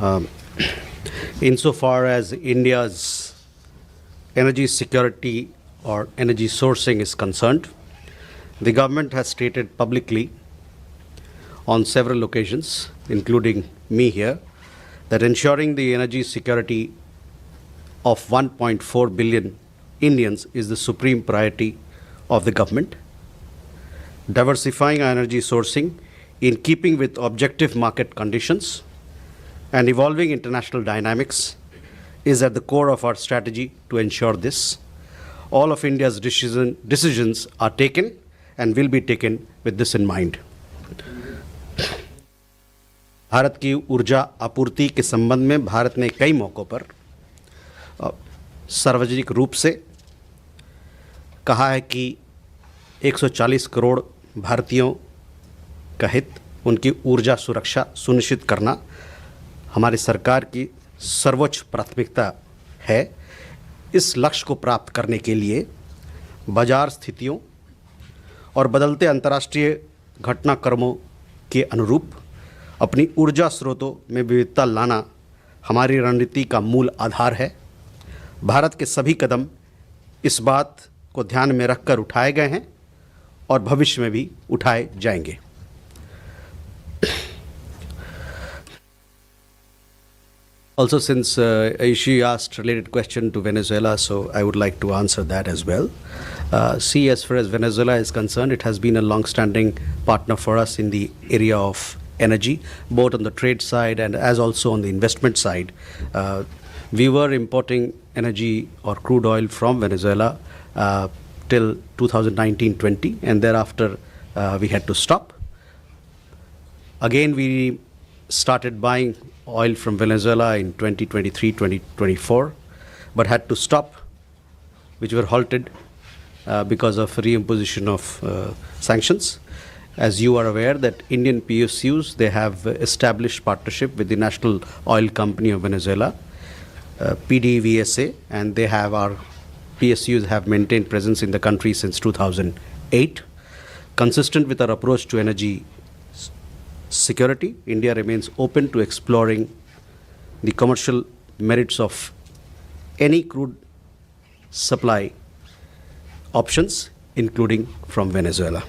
Um, Insofar as India's energy security or energy sourcing is concerned, the government has stated publicly on several occasions, including me here, that ensuring the energy security of 1.4 billion Indians is the supreme priority of the government. Diversifying our energy sourcing in keeping with objective market conditions and evolving international dynamics is at the core of our strategy to ensure this. All of India's decisions are taken and will be taken with this in mind. Bharat की ऊर्जा आपूर्ति के संबंध में भारत ने कई मौक़ों पर सार्वजनिक रूप से कहा है कि 140 करोड़ भारतीयों का हित, उनकी ऊर्जा सुरक्षा सुनिश्चित करना हमारी सरकार की सर्वोच्च प्राथमिकता है। इस लक्ष्य को प्राप्त करने के लिए बाजार स्थितियों और बदलते अंतर्राष्ट्रीय घटनाक्रमों के अनुरूप अपनी ऊर्जा स्रोतों में विविधता लाना हमारी रणनीति का मूल आधार है। भारत के सभी कदम इस बात को ध्यान में रखकर उठाए गए हैं और भविष्य में भी उठाए जाएंगे। Also, since she asked related question to Venezuela, so I would like to answer that as well. See, as far as Venezuela is concerned, it has been a long-standing partner for us in the area of energy, both on the trade side and as also on the investment side. We were importing energy or crude oil from Venezuela till 2019-20, and thereafter we had to stop. Again, we started buying oil from Venezuela in 2023-2024, but had to stop, which were halted because of reimposition of sanctions. As you are aware that Indian PSUs, they have established partnership with the National Oil Company of Venezuela, PDVSA, and they have our PSUs have maintained presence in the country since 2008. Consistent with our approach to energy security, India remains open to exploring the commercial merits of any crude supply options, including from Venezuela.